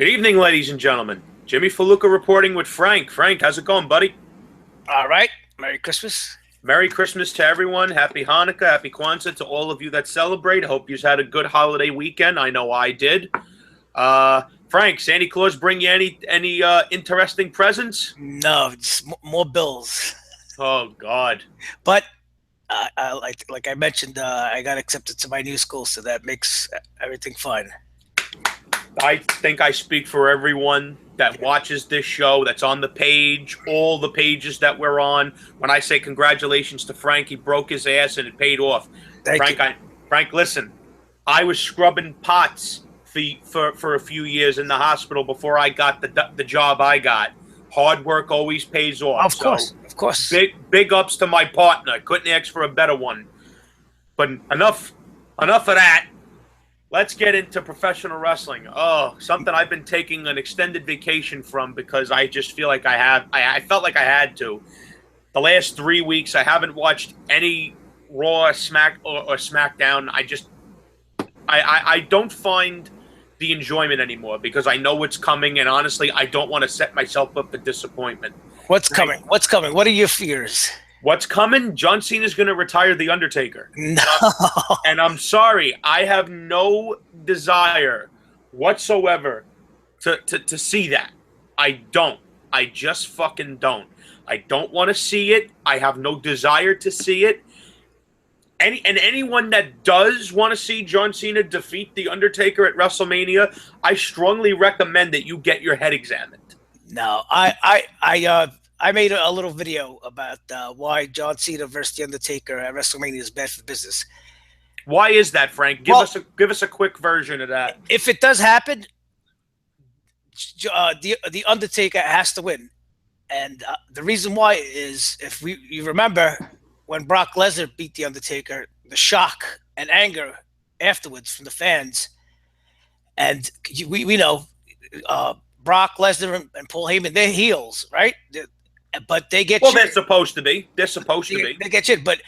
Good evening, ladies and gentlemen. Jimmy Faluca reporting with Frank. Frank, how's it going, buddy? All right. Merry Christmas. Merry Christmas to everyone. Happy Hanukkah, Happy Kwanzaa to all of you that celebrate. Hope you've had a good holiday weekend. I know I did. Frank, Santa Claus bring you any interesting presents? No, it's more bills. Oh, God. But like I mentioned, I got accepted to my new school, so that makes everything fine. I think I speak for everyone that watches this show, that's on the page, all the pages that we're on. When I say congratulations to Frank, he broke his ass and it paid off. Thank you. Frank, listen, I was scrubbing pots for a few years in the hospital before I got the job I got. Hard work always pays off. Of course. Big ups to my partner. Couldn't ask for a better one. But enough of that. Let's get into professional wrestling. Oh, something I've been taking an extended vacation from because I just feel like I felt like I had to. The last 3 weeks, I haven't watched any Raw, or Smackdown. I don't find the enjoyment anymore because I know what's coming, and honestly, I don't want to set myself up for disappointment. What's coming? What's coming? What are your fears? What's coming? John Cena's going to retire The Undertaker. No. And I'm sorry. I have no desire whatsoever to see that. I don't. I just fucking don't. I don't want to see it. I have no desire to see it. Anyone that does want to see John Cena defeat The Undertaker at WrestleMania, I strongly recommend that you get your head examined. No, I made a little video about why John Cena versus The Undertaker at WrestleMania is bad for business. Why is that, Frank? Give us a quick version of that. If it does happen, the Undertaker has to win, and the reason why is if you remember when Brock Lesnar beat The Undertaker, the shock and anger afterwards from the fans, and we know Brock Lesnar and Paul Heyman, they're heels, right? But they get they're supposed to be. They're supposed to be. They get shit. But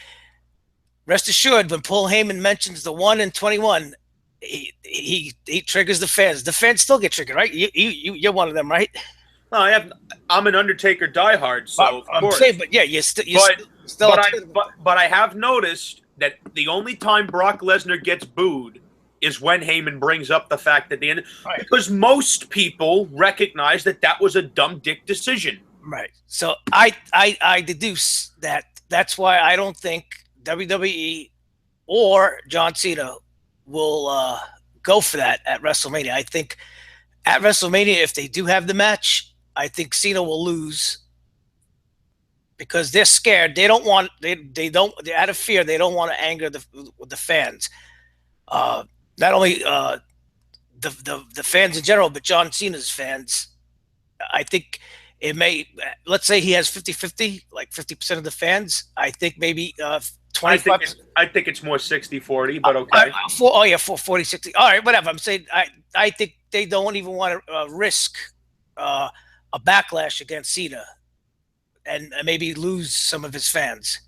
rest assured, when Paul Heyman mentions the 1 and 21, he triggers the fans. The fans still get triggered, right? You're one of them, right? No, I'm an Undertaker diehard, so of course. Saying, but yeah, you're still. But I have noticed that the only time Brock Lesnar gets booed is when Heyman brings up the fact that because most people recognize that was a dumb dick decision. Right. So I deduce that's why I don't think WWE or John Cena will go for that at WrestleMania. I think at WrestleMania, if they do have the match, I think Cena will lose because they're scared. They don't want they're out of fear. They don't want to anger the fans. Not only the fans in general, but John Cena's fans. I think it may, let's say he has 50-50, like 50% of the fans. I think maybe 25. I think it's more 60-40, but okay. 40-60. All right, whatever. I'm saying I think they don't even want to risk a backlash against Cena and maybe lose some of his fans.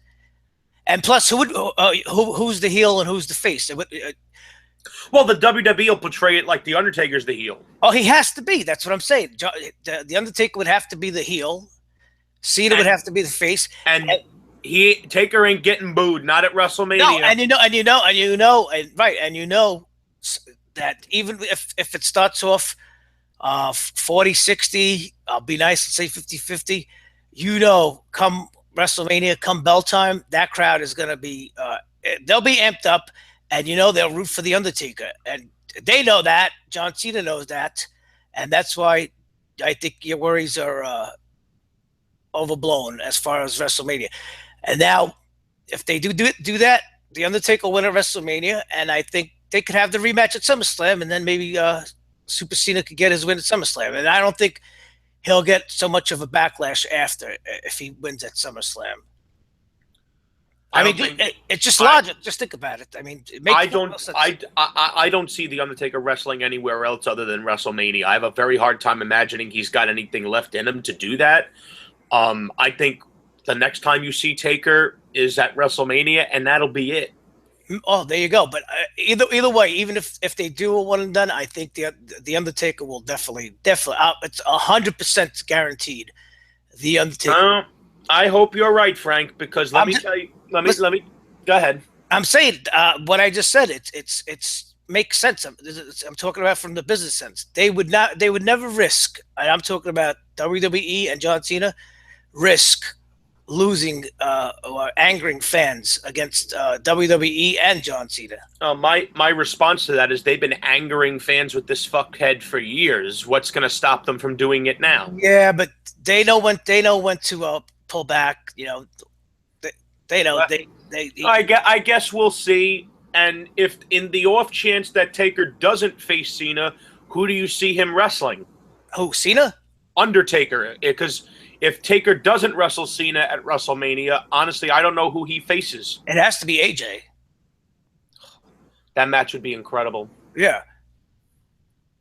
And plus, who's the heel and who's the face? Well, the WWE will portray it like The Undertaker's the heel. Oh, he has to be. That's what I'm saying. The Undertaker would have to be the heel. Cena would have to be the face. And Taker ain't getting booed, not at WrestleMania. No, and you know that even if it starts off 40-60, I'll be nice and say 50-50. Come WrestleMania, come bell time, that crowd is going to be they'll be amped up. And they'll root for The Undertaker. And they know that. John Cena knows that. And that's why I think your worries are overblown as far as WrestleMania. And now, if they do that, The Undertaker will win at WrestleMania. And I think they could have the rematch at SummerSlam. And then maybe Super Cena could get his win at SummerSlam. And I don't think he'll get so much of a backlash after if he wins at SummerSlam. It's just logic. Just think about it. I mean, I don't see The Undertaker wrestling anywhere else other than WrestleMania. I have a very hard time imagining he's got anything left in him to do that. I think the next time you see Taker is at WrestleMania, and that'll be it. Oh, there you go. But either way, even if they do a one and done, I think the Undertaker will definitely it's 100% guaranteed. The Undertaker. I hope you're right, Frank, because let I'm me just, tell you. Let me. Go ahead. I'm saying what I just said. It's makes sense. I'm talking about from the business sense. They would not. They would never risk. And I'm talking about WWE and John Cena risk losing or angering fans against WWE and John Cena. My response to that is they've been angering fans with this fuckhead for years. What's going to stop them from doing it now? Yeah, but they know when to pull back. You know, they know I guess we'll see. And if in the off chance that Taker doesn't face Cena, who do you see him wrestling? Who, Cena? Undertaker. Because if Taker doesn't wrestle Cena at WrestleMania, honestly, I don't know who he faces. It has to be AJ. That match would be incredible. Yeah.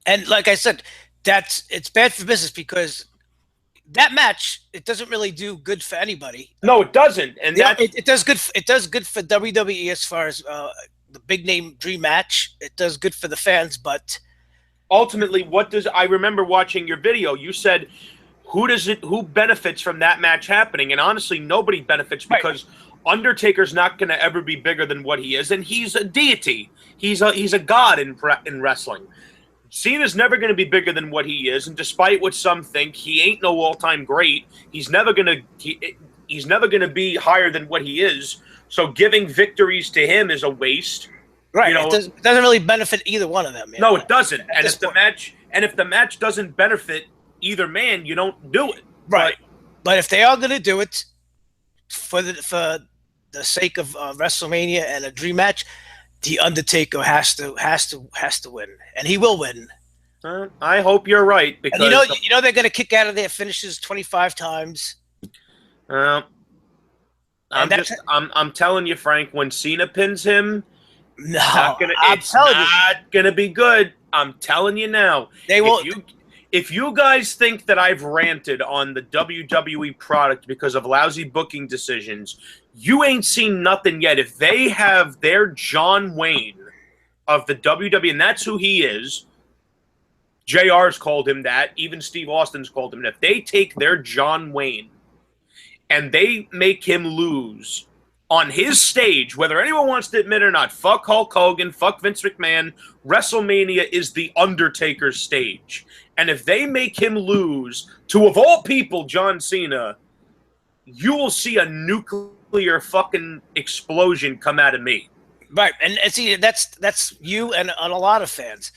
And like I said, it's bad for business because that match, it doesn't really do good for anybody. No, it doesn't. And it does good. It does good for WWE as far as the big name dream match. It does good for the fans, but ultimately, I remember watching your video. You said, who benefits from that match happening? And honestly, nobody benefits because Undertaker's not going to ever be bigger than what he is, and he's a deity. He's a god in wrestling. Cena's never going to be bigger than what he is, and despite what some think, he ain't no all-time great. He's never going to be higher than what he is. So giving victories to him is a waste. Right. You know, it doesn't really benefit either one of them. No, it doesn't. And if the match doesn't benefit either man, you don't do it. Right. But if they are going to do it for the sake of WrestleMania and a dream match, the Undertaker has to win, and he will win. I hope you're right, because and you know they're going to kick out of their finishes 25 times. I'm telling you, Frank, when Cena pins him, it's not gonna be good. I'm telling you now. They will. If you guys think that I've ranted on the WWE product because of lousy booking decisions, you ain't seen nothing yet. If they have their John Wayne of the WWE, and that's who he is, JR's called him that, even Steve Austin's called him that. If they take their John Wayne and they make him lose on his stage, whether anyone wants to admit it or not, fuck Hulk Hogan, fuck Vince McMahon, WrestleMania is the Undertaker's stage. And if they make him lose to, of all people, John Cena, you will see a nuclear fucking explosion come out of me. Right, and see, that's you and a lot of fans.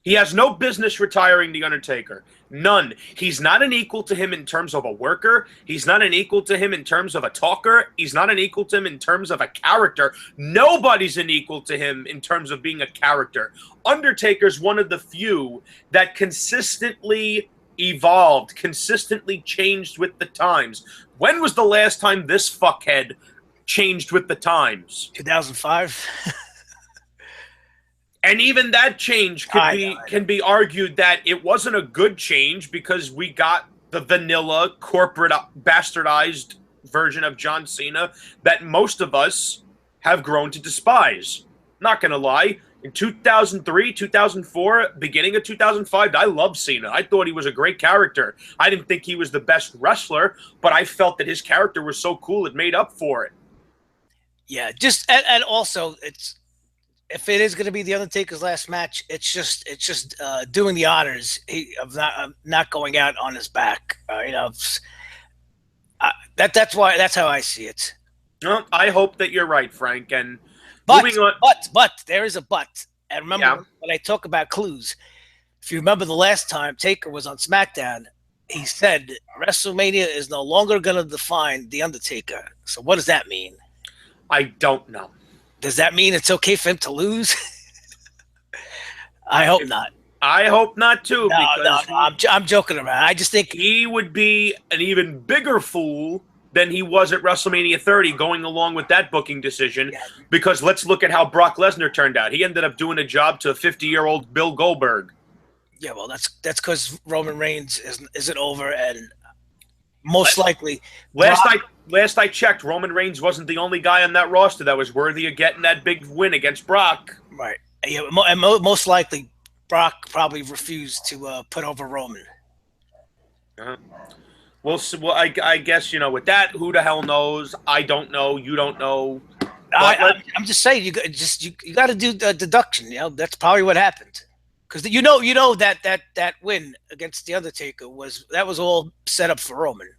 He has no business retiring The Undertaker. None. He's not an equal to him in terms of a worker. He's not an equal to him in terms of a talker. He's not an equal to him in terms of a character. Nobody's an equal to him in terms of being a character. Undertaker's one of the few that consistently evolved, consistently changed with the times. When was the last time this fuckhead changed with the times? 2005. And even that change can be argued that it wasn't a good change because we got the vanilla, corporate, bastardized version of John Cena that most of us have grown to despise. Not going to lie. In 2003, 2004, beginning of 2005, I loved Cena. I thought he was a great character. I didn't think he was the best wrestler, but I felt that his character was so cool it made up for it. Yeah, and also it's... If it is going to be the Undertaker's last match, it's just doing the honors of not going out on his back. That's how I see it. Well, I hope that you're right, Frank. And but there is a but. And remember when I talk about clues, if you remember the last time Taker was on Smackdown, he said WrestleMania is no longer going to define the Undertaker. So what does that mean? I don't know. Does that mean it's okay for him to lose? I hope not. I hope not too. No, I'm joking around. I just think he would be an even bigger fool than he was at WrestleMania 30 going along with that booking decision. Yeah. Because let's look at how Brock Lesnar turned out. He ended up doing a job to a 50-year-old Bill Goldberg. Yeah, well, that's because Roman Reigns isn't over, and most likely last last I checked, Roman Reigns wasn't the only guy on that roster that was worthy of getting that big win against Brock. Right. Yeah, and most likely, Brock probably refused to put over Roman. Uh-huh. Well, I guess, with that, who the hell knows? I don't know. You don't know. I'm just saying, you got to do the deduction. That's probably what happened, because you know that win against the Undertaker was all set up for Roman.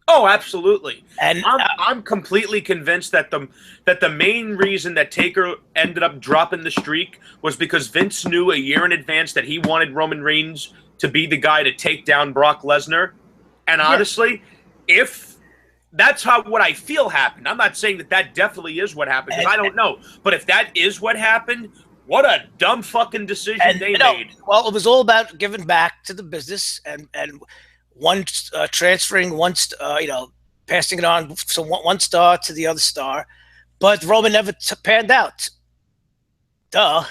Oh, absolutely. And I'm completely convinced that the main reason that Taker ended up dropping the streak was because Vince knew a year in advance that he wanted Roman Reigns to be the guy to take down Brock Lesnar. And honestly, if that's what I feel happened, I'm not saying that definitely is what happened, because I don't know. But if that is what happened, what a dumb fucking decision they made. Well, it was all about giving back to the business and one transferring passing it on from one star to the other star, but Roman never panned out. Duh.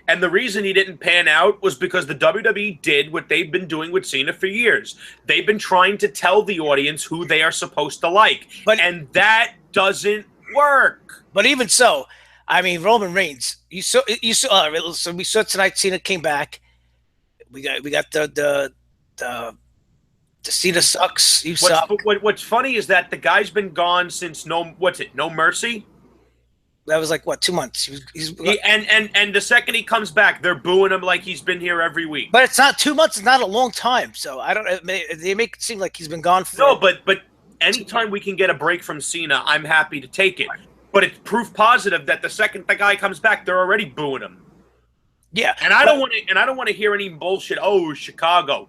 And the reason he didn't pan out was because the WWE did what they've been doing with Cena for years. They've been trying to tell the audience who they are supposed to like, and that doesn't work. But even so, I mean, Roman Reigns. So we saw tonight. Cena came back. We got the Cena sucks. You suck. What's funny is that the guy's been gone since No Mercy. That was like 2 months. And the second he comes back, they're booing him like he's been here every week. But it's not 2 months. It's not a long time. So I don't. They make it seem like he's been gone for. No, but anytime we can get a break from Cena, I'm happy to take it. But it's proof positive that the second the guy comes back, they're already booing him. Yeah, and I don't want to hear any bullshit. Oh, Chicago.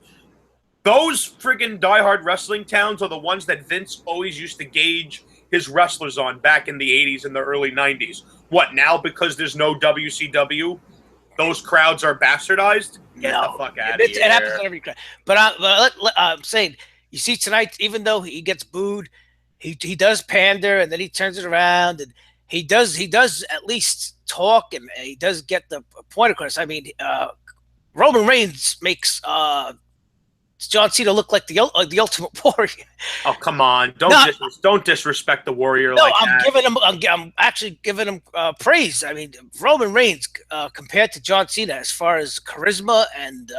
Those friggin' diehard wrestling towns are the ones that Vince always used to gauge his wrestlers on back in the 80s and the early 90s. What, now because there's no WCW, those crowds are bastardized? Get the fuck out of here. It happens on every crowd. But I'm saying, you see tonight, even though he gets booed, he does pander, and then he turns it around, and he does at least talk, and he does get the point across. I mean, Roman Reigns makes John Cena look like the Ultimate Warrior. Oh, come on! Don't disrespect the Warrior like that. I'm actually giving him praise. I mean, Roman Reigns compared to John Cena as far as charisma and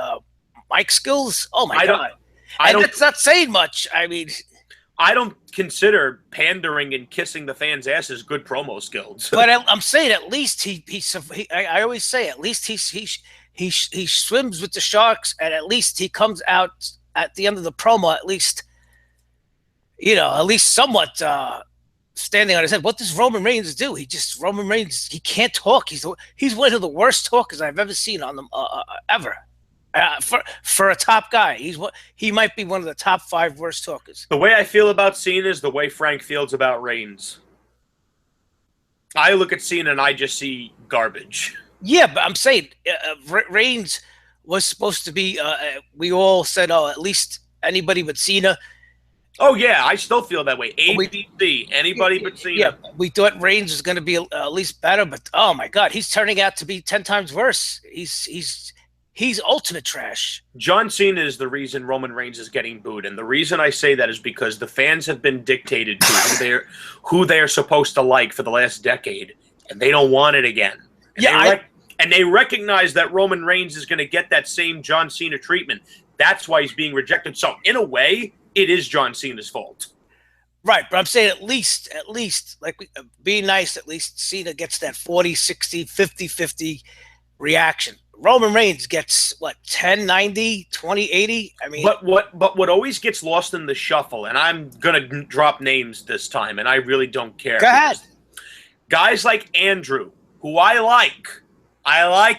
mic skills. Oh my god! That's not saying much. I mean, I don't consider pandering and kissing the fans' asses good promo skills. But I'm saying at least I always say at least he swims with the sharks, and at least he comes out at the end of the promo, at least somewhat standing on his head. What does Roman Reigns do? He can't talk. He's one of the worst talkers I've ever seen on them ever. For a top guy, he might be one of the top 5 worst talkers. The way I feel about Cena is the way Frank feels about Reigns. I look at Cena and I just see garbage. Yeah, but I'm saying Reigns was supposed to be. We all said, "Oh, at least anybody but Cena." Oh yeah, I still feel that way. ABC, anybody but Cena. Yeah, we thought Reigns was going to be at least better, but oh my God, he's turning out to be 10 times worse. He's ultimate trash. John Cena is the reason Roman Reigns is getting booed, and the reason I say that is because the fans have been dictated to who they're supposed to like for the last decade, and they don't want it again. And they recognize that Roman Reigns is going to get that same John Cena treatment. That's why he's being rejected. So, in a way, it is John Cena's fault. Right, but I'm saying at least, like, be nice, at least Cena gets that 40, 60, 50, 50 reaction. Roman Reigns gets, 10, 90, 20, 80? I mean... But what always gets lost in the shuffle, and I'm going to drop names this time, and I really don't care. Go ahead. Guys like Andrew, who I like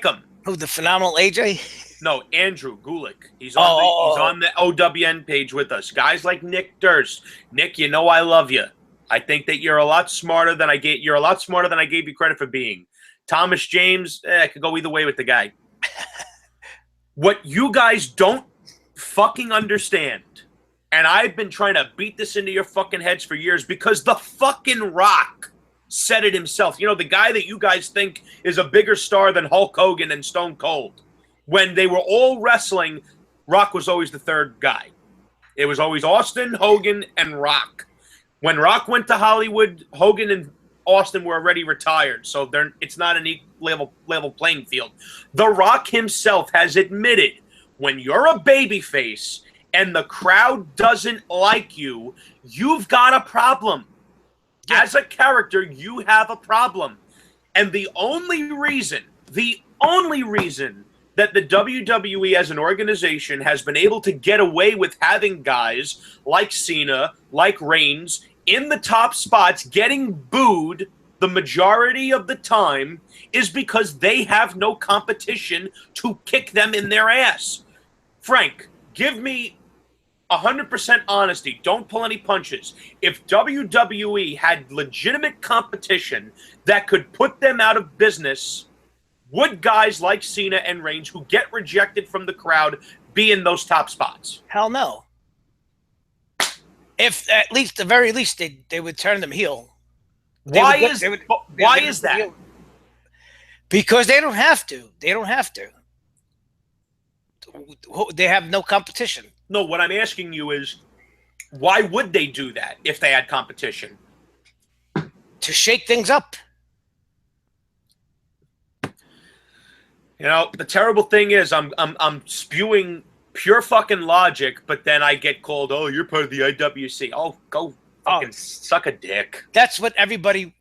him. Who, the phenomenal AJ? No, Andrew Gulick. He's on the OWN page with us. Guys like Nick Durst. Nick, you know I love you. I think that you're a lot smarter than I gave you credit for being. Thomas James, I could go either way with the guy. What you guys don't fucking understand, and I've been trying to beat this into your fucking heads for years, because the fucking Rock said it himself. The guy that you guys think is a bigger star than Hulk Hogan and Stone Cold. When they were all wrestling, Rock was always the third guy. It was always Austin, Hogan, and Rock. When Rock went to Hollywood, Hogan and Austin were already retired, so it's not an equal level playing field. The Rock himself has admitted when you're a babyface and the crowd doesn't like you, you've got a problem. As a character, you have a problem. And the only reason that the WWE as an organization has been able to get away with having guys like Cena, like Reigns, in the top spots getting booed the majority of the time is because they have no competition to kick them in their ass. Frank, give me 100% honesty. Don't pull any punches. If WWE had legitimate competition that could put them out of business, would guys like Cena and Reigns who get rejected from the crowd be in those top spots? Hell no. If at least, the very least, they would turn them heel. Why is that? Heel. Because they don't have to. They don't have to. They have no competition. No, what I'm asking you is, why would they do that if they had competition? To shake things up. You know, the terrible thing is I'm spewing pure fucking logic, but then I get called, oh, you're part of the IWC. Oh, go fucking suck a dick. That's what everybody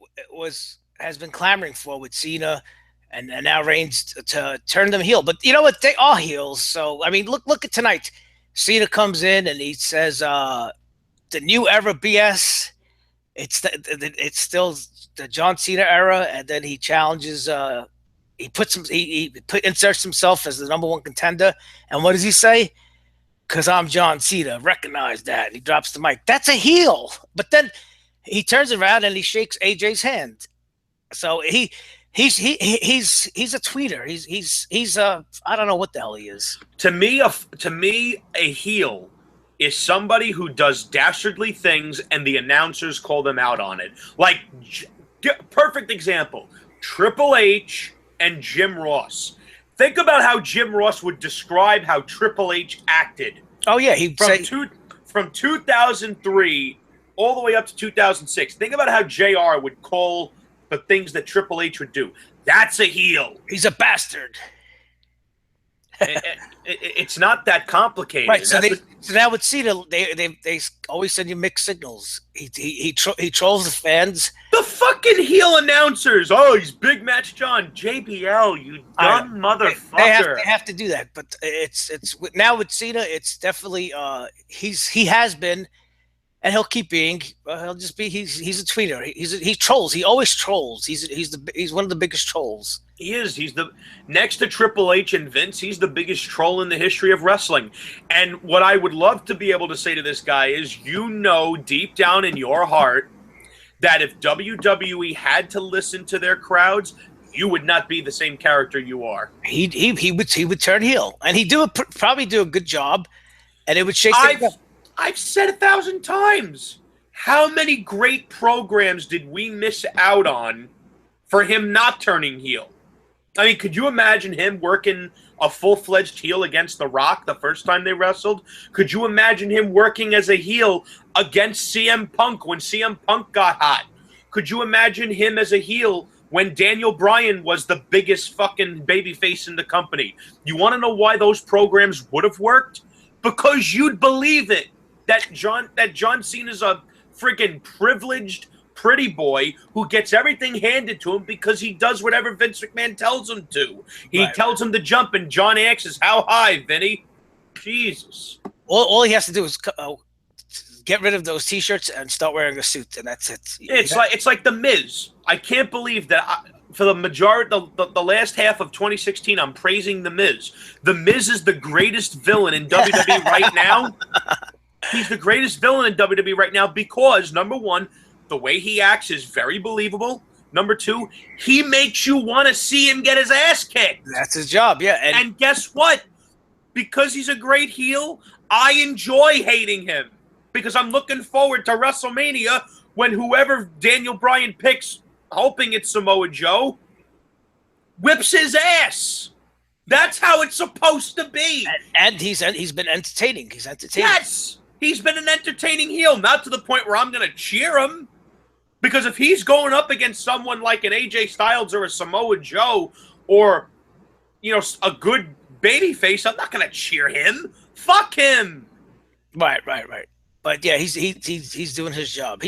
has been clamoring for with Cena and now Reigns to turn them heel. But you know what? They are heels. So, I mean, look at tonight. Cena comes in and he says, the new era BS. It's still the John Cena era. And then he challenges, he inserts himself as the #1 contender. And what does he say? Because I'm John Cena. Recognize that. And he drops the mic. That's a heel. But then he turns around and he shakes AJ's hand. So he's a tweeter. He's I don't know what the hell he is. To me, a heel is somebody who does dastardly things and the announcers call them out on it. Like, perfect example, Triple H and Jim Ross. Think about how Jim Ross would describe how Triple H acted. Oh yeah, from 2003 all the way up to 2006. Think about how JR would call the things that Triple H would do. That's a heel. He's a bastard. It's not that complicated. Right. So now with Cena, they always send you mixed signals. He trolls the fans. The fucking heel announcers. Oh, he's Big Match John. JBL, you dumb motherfucker. They have to do that. But it's now with Cena, it's definitely he has been, and he'll keep being. He'll just be. He's a tweeter. He trolls. He always trolls. He's one of the biggest trolls. He is. He's the next to Triple H and Vince. He's the biggest troll in the history of wrestling. And what I would love to be able to say to this guy is, you know, deep down in your heart, that if WWE had to listen to their crowds, you would not be the same character you are. He would turn heel, and he'd probably do a good job, and it would shake. I've said 1,000 times. How many great programs did we miss out on for him not turning heel? I mean, could you imagine him working a full-fledged heel against The Rock the first time they wrestled? Could you imagine him working as a heel against CM Punk when CM Punk got hot? Could you imagine him as a heel when Daniel Bryan was the biggest fucking babyface in the company? You want to know why those programs would have worked? Because you'd believe it. That John Cena's a freaking privileged pretty boy who gets everything handed to him because he does whatever Vince McMahon tells him to. He tells him to jump, and John asks, "How high, Vinny?" Jesus. All he has to do is get rid of those T-shirts and start wearing a suit, and that's it. It's like the Miz. I can't believe that. For the majority, the last half of 2016, I'm praising the Miz. The Miz is the greatest villain in WWE right now. He's the greatest villain in WWE right now because, number one, the way he acts is very believable. Number two, he makes you want to see him get his ass kicked. That's his job, yeah. And guess what? Because he's a great heel, I enjoy hating him. Because I'm looking forward to WrestleMania when whoever Daniel Bryan picks, hoping it's Samoa Joe, whips his ass. That's how it's supposed to be. And he's been entertaining. He's entertaining. Yes. He's been an entertaining heel, not to the point where I'm going to cheer him. Because if he's going up against someone like an AJ Styles or a Samoa Joe or, a good babyface, I'm not going to cheer him. Fuck him. Right. But yeah, he's doing his job.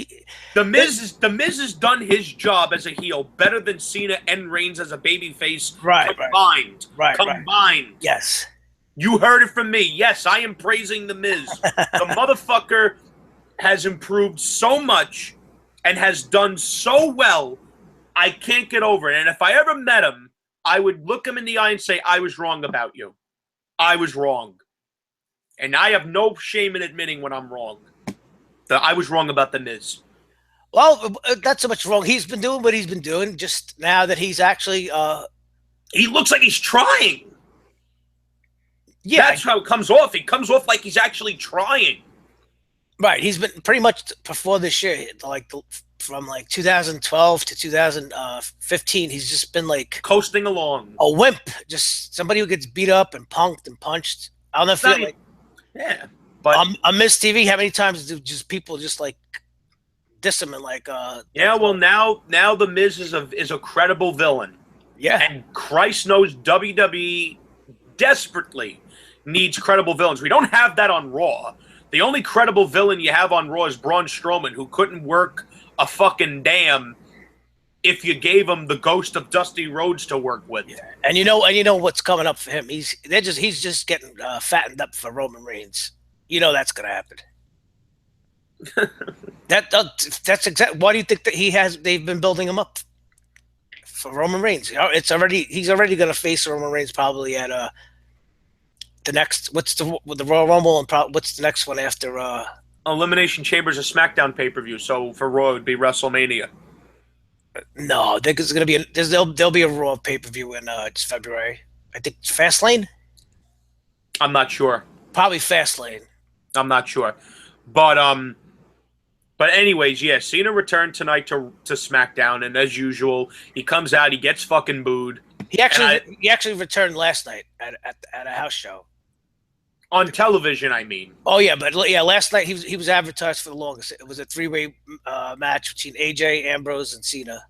The Miz has done his job as a heel better than Cena and Reigns as a babyface combined. Right. Yes. You heard it from me. Yes, I am praising the Miz. The motherfucker has improved so much and has done so well. I can't get over it. And if I ever met him, I would look him in the eye and say, I was wrong about you. I was wrong. And I have no shame in admitting when I'm wrong. That I was wrong about the Miz. Well, not so much wrong. He's been doing what he's been doing. Just now that he's actually, he looks like he's trying. Yeah, that's how it comes off. He comes off like he's actually trying. Right. He's been pretty much before this year, from 2012 to 2015. He's just been coasting along, a wimp. Just somebody who gets beat up and punked and punched. I'll never feel like. Yeah. But on Miz TV, how many times do just people just diss him and well, now the Miz is a credible villain. Yeah. And Christ knows WWE desperately needs credible villains. We don't have that on Raw. The only credible villain you have on Raw is Braun Strowman, who couldn't work a fucking damn if you gave him the ghost of Dusty Rhodes to work with. Yeah. And you know what's coming up for him. He's just getting fattened up for Roman Reigns. You know that's gonna happen. That's exactly. Why do you think that they've been building him up for Roman Reigns? He's already gonna face Roman Reigns probably at the next. What's the Royal Rumble and what's the next one after? Elimination Chamber's a SmackDown pay-per-view, so for Raw it would be WrestleMania. No, I think it's gonna be there'll be a Raw pay-per-view in it's February. I think Fastlane. I'm not sure. Probably Fastlane. I'm not sure, but anyways, yeah, Cena returned tonight to SmackDown, and as usual, he comes out, he gets fucking booed. He actually returned last night at a house show on television. I mean, oh yeah, but yeah, last night he was advertised for the longest. It was a 3-way match between AJ, Ambrose, and Cena,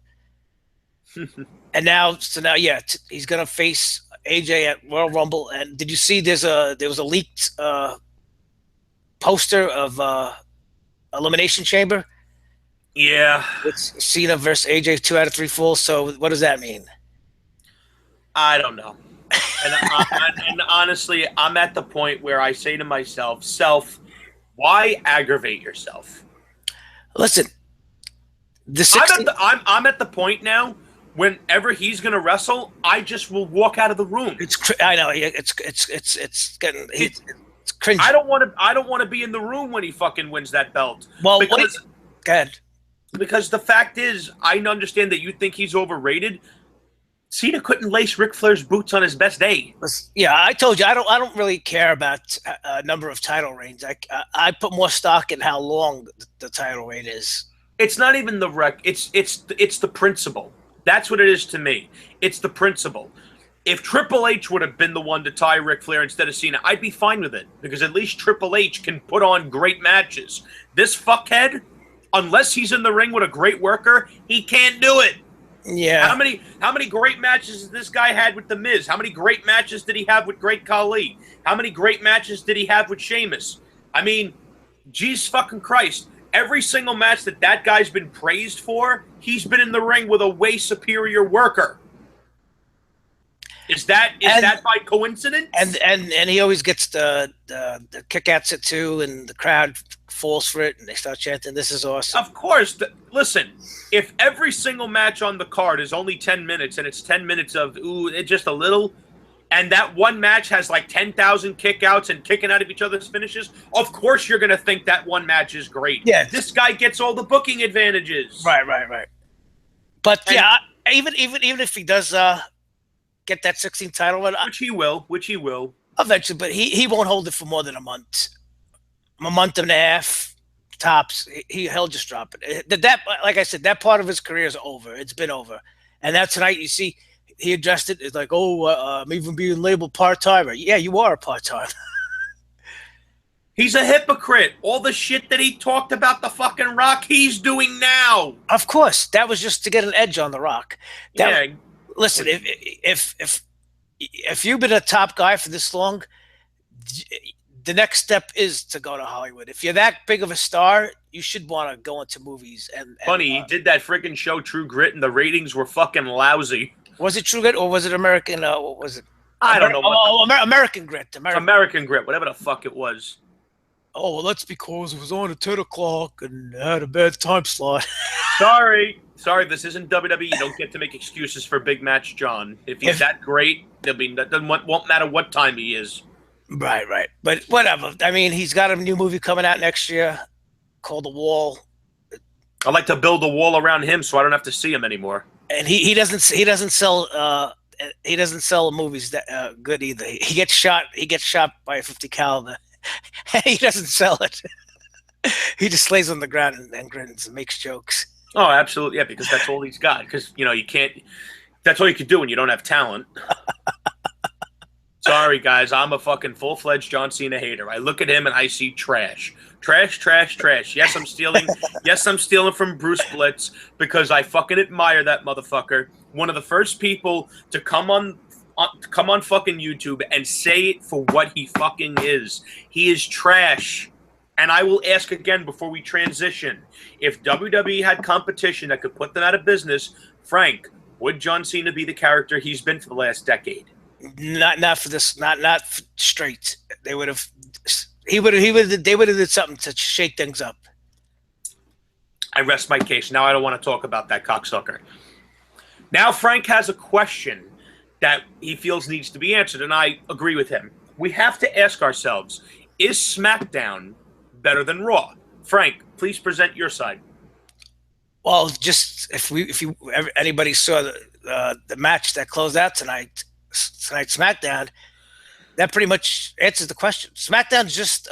and now he's gonna face AJ at Royal Rumble. And did you see there was a leaked poster of Elimination Chamber? Yeah, it's Cena versus AJ, 2 out of 3 falls. So what does that mean? I don't know. And honestly, I'm at the point where I say to myself, why aggravate yourself? Listen, I'm at the point now. Whenever he's gonna wrestle, I just will walk out of the room. I know it's getting it's cringy. I don't want to be in the room when he fucking wins that belt. Well, go ahead. Because the fact is, I understand that you think he's overrated. Cena couldn't lace Ric Flair's boots on his best day. Yeah, I told you I don't really care about a number of title reigns. I put more stock in how long the title reign is. It's not even the rec. It's the principle. That's what it is to me. It's the principle. If Triple H would have been the one to tie Ric Flair instead of Cena, I'd be fine with it. Because at least Triple H can put on great matches. This fuckhead, unless he's in the ring with a great worker, he can't do it. Yeah. How many great matches has this guy had with The Miz? How many great matches did he have with Great Khali? How many great matches did he have with Sheamus? I mean, geez fucking Christ. Every single match that guy's been praised for, he's been in the ring with a way superior worker. Is that by coincidence? And he always gets the kick at it too, and the crowd falls for it, and they start chanting, "This is awesome." Of course. Listen, if every single match on the card is only 10 minutes, and it's 10 minutes of just a little, and that one match has 10,000 kickouts and kicking out of each other's finishes, of course you're going to think that one match is great. Yeah. This guy gets all the booking advantages. Right. But even if he does get that 16 title run, which he will eventually, but he won't hold it for more than a month and a half tops. He'll just drop it. That, like I said, that part of his career is over. It's been over. And now tonight, you see, he addressed it. It's like, I'm even being labeled part-timer. Yeah, you are a part-timer. He's a hypocrite. All the shit that he talked about the fucking Rock, he's doing now. Of course, that was just to get an edge on The Rock. Yeah. Listen, if you've been a top guy for this long, the next step is to go to Hollywood. If you're that big of a star, you should want to go into movies. And Funny, he did that freaking show True Grit, and the ratings were fucking lousy. Was it True Grit or was it American? What was it? I don't know. American Grit. American Grit, whatever the fuck it was. Oh, well, that's because it was on at 10 o'clock and had a bad time slot. Sorry, this isn't WWE. You don't get to make excuses for Big Match John. If he's that great, that won't matter what time he is. Right. But whatever. I mean, he's got a new movie coming out next year called The Wall. I like to build a wall around him so I don't have to see him anymore. And he doesn't sell movies that good either. He gets shot by a 50 caliber. He doesn't sell it. He just lays on the ground and grins and makes jokes. Oh, absolutely. Yeah, because that's all he's got. Because, you can't – that's all you can do when you don't have talent. Sorry, guys. I'm a fucking full-fledged John Cena hater. I look at him and I see trash. Trash. Yes, I'm stealing. Yes, I'm stealing from Bruce Blitz because I fucking admire that motherfucker. One of the first people to come on fucking YouTube and say it for what he fucking is. He is trash. And I will ask again before we transition. If WWE had competition that could put them out of business, Frank, would John Cena be the character he's been for the last decade? Not for this. Not straight. They would have. They would have did something to shake things up. I rest my case. Now I don't want to talk about that cocksucker. Now Frank has a question that he feels needs to be answered, and I agree with him. We have to ask ourselves, is SmackDown better than Raw? Frank, please present your side. Well, just if anybody saw the match that closed out tonight's SmackDown, that pretty much answers the question. SmackDown's just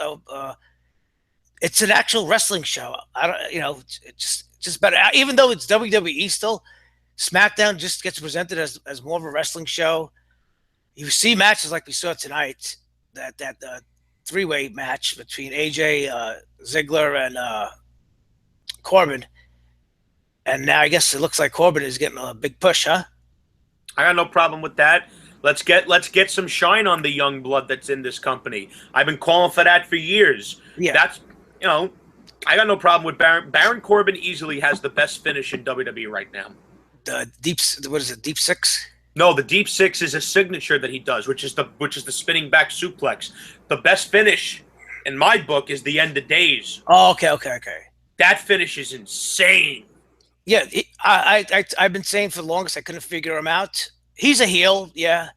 it's an actual wrestling show. It's just better. Even though it's WWE still, SmackDown just gets presented as more of a wrestling show. You see matches like we saw tonight, that three-way match between AJ, Ziggler, and Corbin. And now I guess it looks like Corbin is getting a big push, huh? I got no problem with that. Let's get some shine on the young blood that's in this company. I've been calling for that for years. Yeah. That's, I got no problem with Baron. Baron Corbin easily has the best finish in WWE right now. Deep six? No, the deep six is a signature that he does, which is the spinning back suplex. The best finish in my book is the end of days. Oh, okay. That finish is insane. Yeah, I've been saying for the longest I couldn't figure him out. He's a heel, yeah.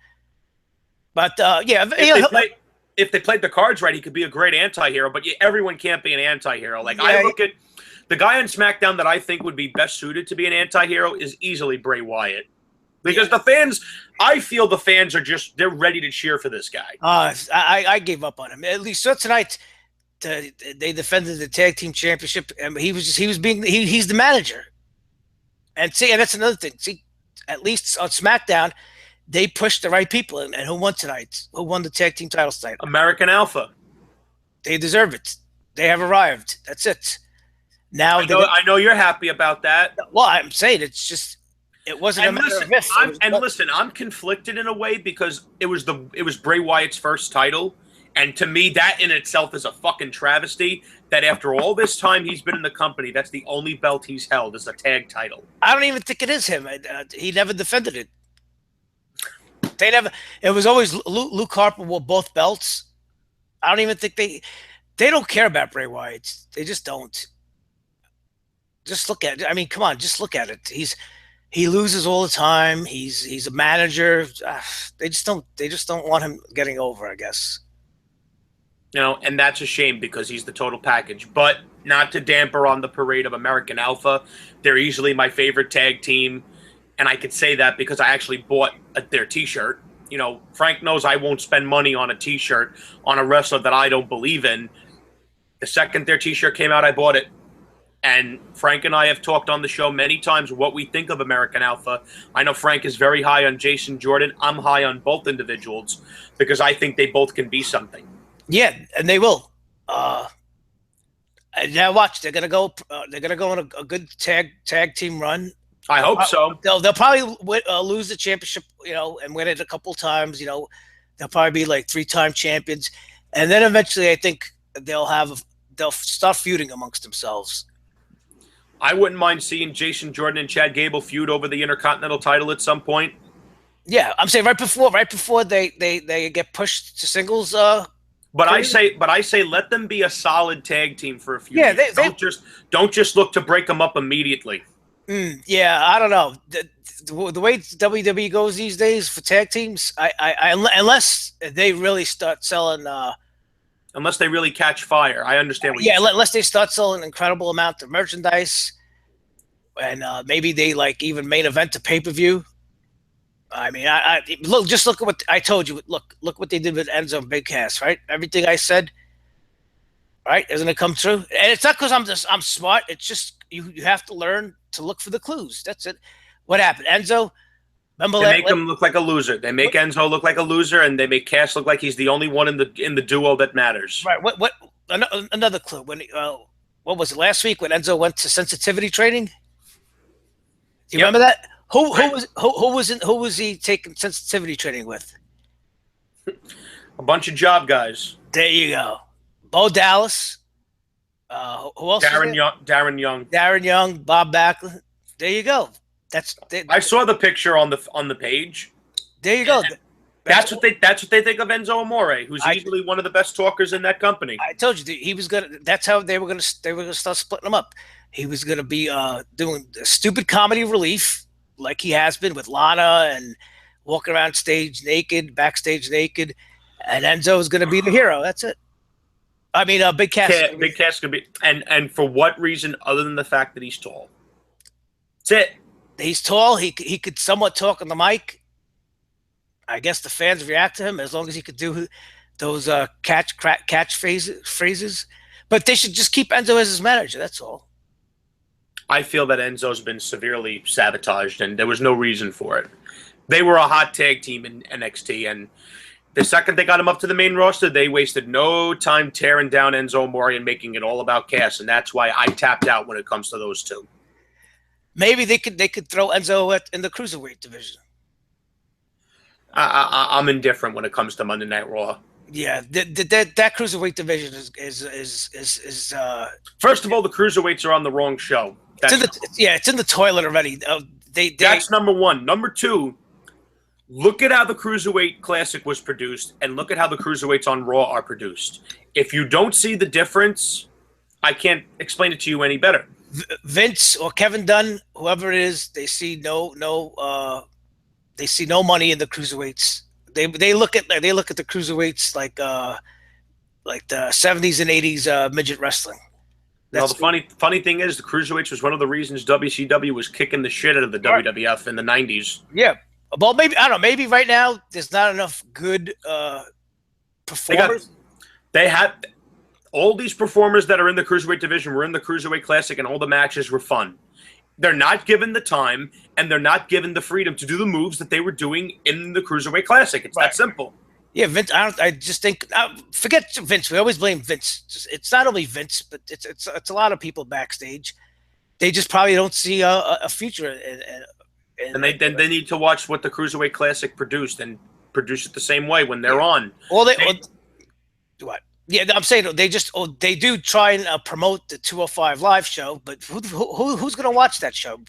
But if they played the cards right, he could be a great anti-hero, but everyone can't be an anti-hero. I look at the guy on SmackDown that I think would be best suited to be an anti-hero is easily Bray Wyatt. Because the fans, I feel the fans are they're ready to cheer for this guy. I gave up on him. At least so tonight, they defended the tag team championship, and he's the manager. And that's another thing. See, at least on SmackDown, they pushed the right people. And who won tonight? Who won the tag team titles tonight? American Alpha. They deserve it. They have arrived. That's it. Now I know you're happy about that. Well, I'm saying it's just it wasn't a matter of if. Listen, I'm conflicted in a way because it was Bray Wyatt's first title, and to me that in itself is a fucking travesty. That after all this time he's been in the company, that's the only belt he's held is a tag title. I don't even think it is him. He never defended it. They never. It was always Luke Harper wore both belts. I don't even think they don't care about Bray Wyatt. They just don't. Just look at it. I mean, come on, just look at it. He loses all the time. He's a manager. They just don't want him getting over, I guess. And that's a shame because he's the total package. But not to damper on the parade of American Alpha, they're easily my favorite tag team, and I could say that because I actually bought their T-shirt. Frank knows I won't spend money on a T-shirt on a wrestler that I don't believe in. The second their T-shirt came out, I bought it. And Frank and I have talked on the show many times what we think of American Alpha. I know Frank is very high on Jason Jordan. I'm high on both individuals because I think they both can be something. Yeah, and they will. Uh, and now watch, they're gonna go. They're gonna go on a good tag team run. I hope so. They'll probably lose the championship, and win it a couple times. They'll probably be like 3-time champions, and then eventually, I think they'll start feuding amongst themselves. I wouldn't mind seeing Jason Jordan and Chad Gable feud over the Intercontinental title at some point. Yeah, I'm saying right before they get pushed to singles. But I say let them be a solid tag team for a few Yeah, years. Don't just look to break them up immediately. Yeah, I don't know. The way WWE goes these days for tag teams, unless they really start selling, unless they really catch fire. I understand what you're saying. Unless they start selling an incredible amount of merchandise, and maybe they like even main event to pay-per-view. I mean, just look at what I told you. Look what they did with Enzo and Big Cass, right? Everything I said, right? Isn't it come true? And it's not because I'm smart. It's just you have to learn to look for the clues. That's it. What happened, Enzo? Remember they make him look like a loser. They make Enzo look like a loser, and they make Cass look like he's the only one in the duo that matters. Right. What? Another clue. When what was it last week when Enzo went to sensitivity training? Do you remember that? Who was he taking sensitivity training with? A bunch of job guys. There you go. Bo Dallas. Who else? Darren Young. Bob Backlund. There you go. I saw the picture on the page. There you go. That's what they think of Enzo Amore, who's easily one of the best talkers in that company. I told you he was gonna. That's how they were gonna start splitting them up. He was gonna be doing stupid comedy relief, like he has been with Lana and walking around backstage naked, and Enzo is going to be the hero. That's it. I mean, Big Cass. Big Cass could be, and for what reason other than the fact that he's tall? That's it. He's tall. He could somewhat talk on the mic. I guess the fans react to him as long as he could do those catch phrases. But they should just keep Enzo as his manager. That's all. I feel that Enzo's been severely sabotaged, and there was no reason for it. They were a hot tag team in NXT, and the second they got him up to the main roster, they wasted no time tearing down Enzo Amore and making it all about Cass, and that's why I tapped out when it comes to those two. Maybe they could throw Enzo in the cruiserweight division. I'm indifferent when it comes to Monday Night Raw. Yeah, that cruiserweight division is. First of all, the cruiserweights are on the wrong show. It's in the toilet already. That's number one. Number two, look at how the Cruiserweight Classic was produced, and look at how the Cruiserweights on Raw are produced. If you don't see the difference, I can't explain it to you any better. Vince or Kevin Dunn, whoever it is, they see no money in the Cruiserweights. They look at the Cruiserweights like the 70s and 80s midget wrestling. Well, the funny thing is, the Cruiserweights was one of the reasons WCW was kicking the shit out of the WWF in the 90s. Yeah. Well, maybe, I don't know, maybe right now there's not enough good performers. They had all these performers that are in the Cruiserweight division were in the Cruiserweight Classic, and all the matches were fun. They're not given the time, and they're not given the freedom to do the moves that they were doing in the Cruiserweight Classic. It's that simple. Yeah, Vince. I just think forget Vince. We always blame Vince. It's not only Vince, but it's a lot of people backstage. They just probably don't see a future. And they need to watch what the Cruiserweight Classic produced and produce it the same way when they're on. What? Yeah, I'm saying they do try and promote the 205 Live show, but who's going to watch that show?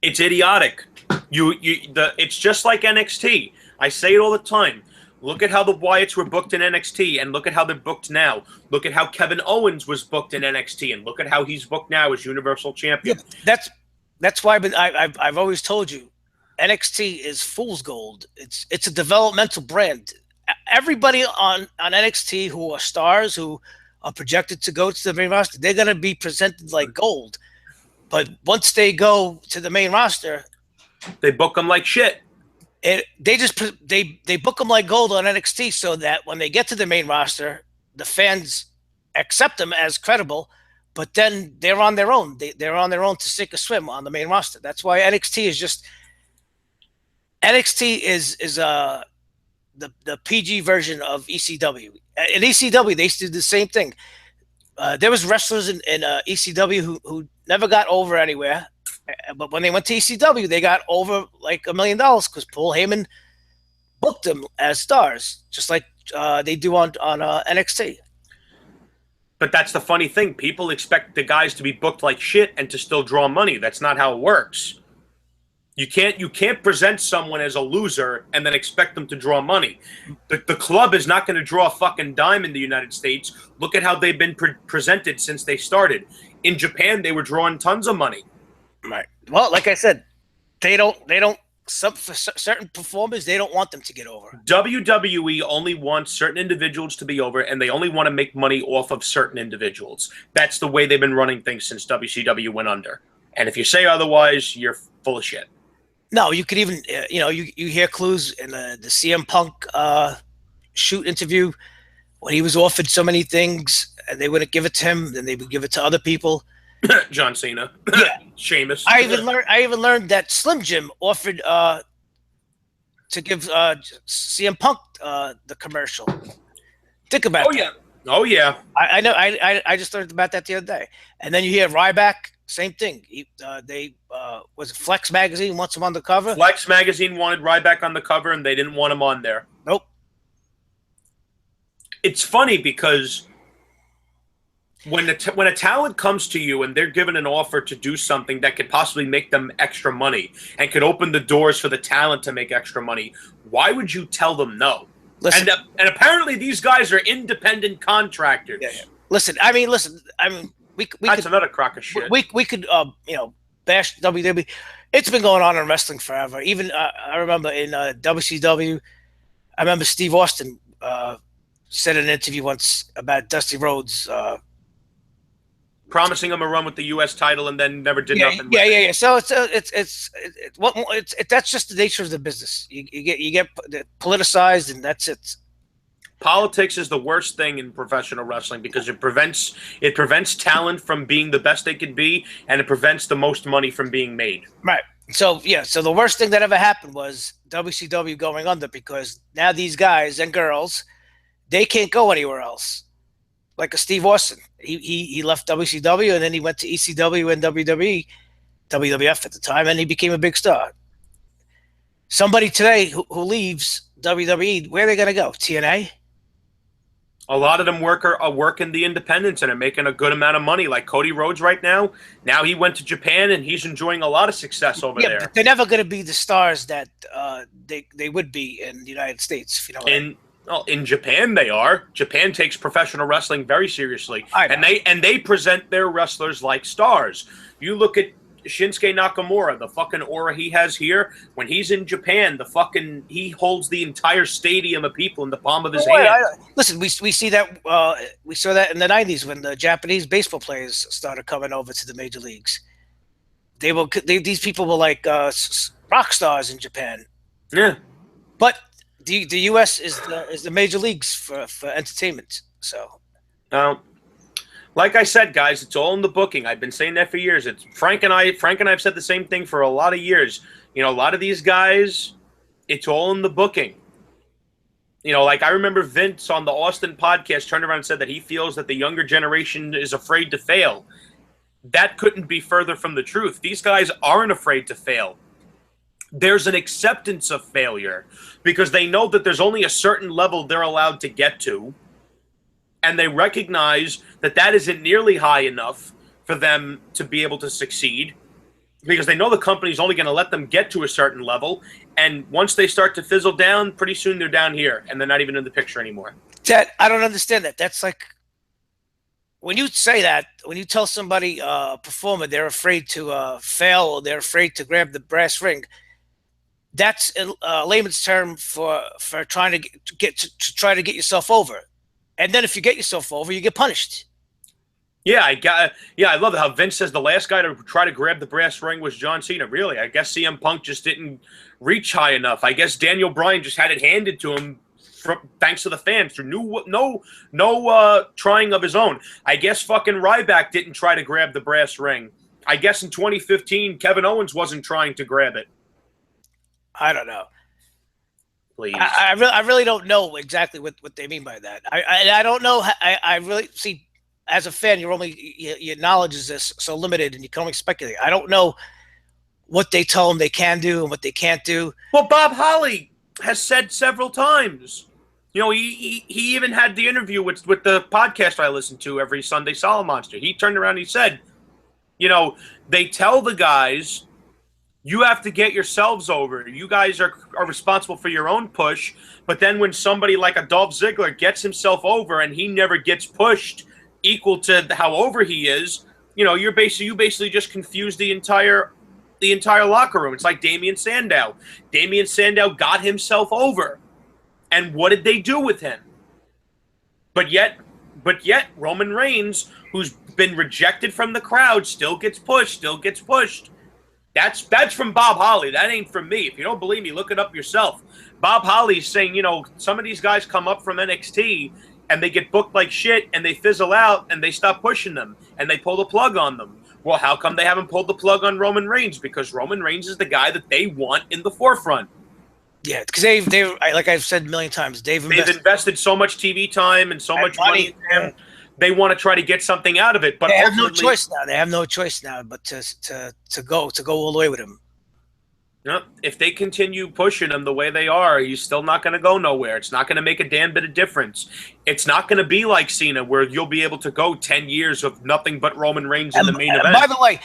It's idiotic. It's just like NXT. I say it all the time. Look at how the Wyatts were booked in NXT, and look at how they're booked now. Look at how Kevin Owens was booked in NXT, and look at how he's booked now as Universal Champion. Yeah, that's why I've always told you, NXT is fool's gold. It's a developmental brand. Everybody on NXT who are stars, who are projected to go to the main roster, they're going to be presented like gold. But once they go to the main roster, they book them like shit. They book them like gold on NXT, so that when they get to the main roster, the fans accept them as credible. But then they're on their own. They're on their own to sink or swim on the main roster. That's why NXT is the PG version of ECW. In ECW, they used to do the same thing. There was wrestlers in ECW who never got over anywhere, but when they went to ECW, they got over like $1 million because Paul Heyman booked them as stars, just like they do on NXT. But that's the funny thing. People expect the guys to be booked like shit and to still draw money. That's not how it works. You can't present someone as a loser and then expect them to draw money. The club is not going to draw a fucking dime in the United States. Look at how they've been presented since they started. In Japan, they were drawing tons of money. Right. Well, like I said, they don't. For certain performers, they don't want them to get over. WWE only wants certain individuals to be over, and they only want to make money off of certain individuals. That's the way they've been running things since WCW went under. And if you say otherwise, you're full of shit. No, you could even, you hear clues in the CM Punk shoot interview when he was offered so many things and they wouldn't give it to him, then they would give it to other people. John Cena. Yeah. Sheamus. I even learned that Slim Jim offered to give CM Punk the commercial. Think about that. Yeah. Oh yeah. I know. I just learned about that the other day. And then you hear Ryback, same thing. Was it Flex Magazine wants him on the cover? Flex Magazine wanted Ryback on the cover, and they didn't want him on there. Nope. It's funny because when a talent comes to you and they're given an offer to do something that could possibly make them extra money and could open the doors for the talent to make extra money, why would you tell them no? Listen, and apparently these guys are independent contractors. Yeah. Listen. We That's could, another crock of shit. We could bash WWE. It's been going on in wrestling forever. Even I remember in WCW, I remember Steve Austin said in an interview once about Dusty Rhodes promising him a run with the U.S. title and then never did nothing. Yeah. So that's just the nature of the business. You get politicized, and that's it. Politics is the worst thing in professional wrestling because it prevents talent from being the best they could be, and it prevents the most money from being made. Right. So the worst thing that ever happened was WCW going under because now these guys and girls, they can't go anywhere else. Like a Steve Austin, he left WCW and then he went to ECW and WWE, WWF at the time, and he became a big star. Somebody today who leaves WWE, where are they going to go? TNA? A lot of them are working the independents and are making a good amount of money. Like Cody Rhodes right now. Now he went to Japan and he's enjoying a lot of success over there. But they're never going to be the stars that they would be in the United States. If you know what I mean. In Japan, they are. Japan takes professional wrestling very seriously, and they present their wrestlers like stars. You look at Shinsuke Nakamura, the fucking aura he has here. When he's in Japan, he holds the entire stadium of people in the palm of his hand. Listen, we see that we saw that in the '90s when the Japanese baseball players started coming over to the major leagues. These people were like rock stars in Japan. Yeah, but the U.S. is the major leagues for entertainment. So, like I said, guys, it's all in the booking. I've been saying that for years. It's Frank and I have said the same thing for a lot of years. A lot of these guys, it's all in the booking. Like I remember Vince on the Austin podcast turned around and said that he feels that the younger generation is afraid to fail. That couldn't be further from the truth. These guys aren't afraid to fail. There's an acceptance of failure because they know that there's only a certain level they're allowed to get to, and they recognize that isn't nearly high enough for them to be able to succeed because they know the company's only going to let them get to a certain level, and once they start to fizzle down, pretty soon they're down here, and they're not even in the picture anymore. I don't understand that. That's like when you say that, when you tell somebody, a performer, they're afraid to fail or they're afraid to grab the brass ring, that's a layman's term for trying to get yourself over. And then if you get yourself over, you get punished. Yeah, I love how Vince says the last guy to try to grab the brass ring was John Cena. Really, I guess CM Punk just didn't reach high enough. I guess Daniel Bryan just had it handed to him thanks to the fans through no trying of his own. I guess fucking Ryback didn't try to grab the brass ring. I guess in 2015, Kevin Owens wasn't trying to grab it. I don't know. please. I really don't know exactly what they mean by that. I don't know. I really see, as a fan, your knowledge is this so limited, and you can only speculate. I don't know what they tell them they can do and what they can't do. Well, Bob Holly has said several times. You know, he even had the interview with the podcast I listen to every Sunday, Solid Monster. He turned around and he said, you know, they tell the guys, you have to get yourselves over. You guys are responsible for your own push. But then when somebody like a Dolph Ziggler gets himself over and he never gets pushed equal to how over he is, you know, you basically just confuse the entire locker room. It's like Damian Sandow. Damian Sandow got himself over. And what did they do with him? But yet Roman Reigns, who's been rejected from the crowd, still gets pushed. That's from Bob Holly. That ain't from me. If you don't believe me, look it up yourself. Bob Holly's saying, you know, some of these guys come up from NXT and they get booked like shit and they fizzle out and they stop pushing them and they pull the plug on them. Well, how come they haven't pulled the plug on Roman Reigns? Because Roman Reigns is the guy that they want in the forefront. Yeah, because they like I've said a million times, they've invested so much TV time and so much money in him. They want to try to get something out of it, but they have no choice now. They have no choice now but to go all the way with him. Yep. If they continue pushing him the way they are, he's still not going to go nowhere. It's not going to make a damn bit of difference. It's not going to be like Cena, where you'll be able to go 10 years of nothing but Roman Reigns in the main event. By the way,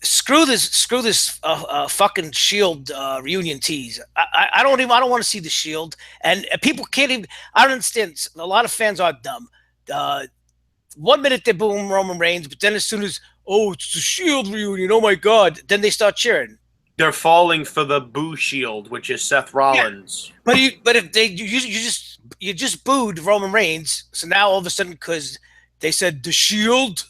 screw this fucking Shield reunion tease. I don't want to see the Shield, and people can't even. I don't understand. A lot of fans are dumb. 1 minute they boom Roman Reigns, but then as soon as it's the Shield reunion, oh my god, then they start cheering. They're falling for the boo Shield, which is Seth Rollins. Yeah. But if you just booed Roman Reigns, so now all of a sudden because they said the Shield.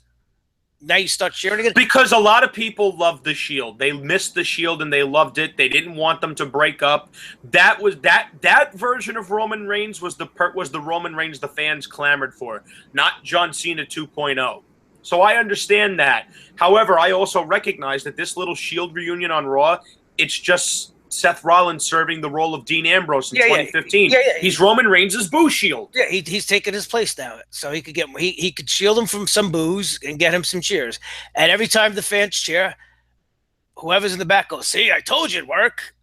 Now you start cheering again? Because a lot of people love the Shield. They missed the Shield and they loved it. They didn't want them to break up. That version of Roman Reigns was the Roman Reigns the fans clamored for, not John Cena 2.0. So I understand that. However, I also recognize that this little Shield reunion on Raw, it's just Seth Rollins serving the role of Dean Ambrose in 2015. He's Roman Reigns' boo Shield. Yeah, he's taking his place now, so he could shield him from some boos and get him some cheers. And every time the fans cheer, whoever's in the back goes, "See, I told you it'd work."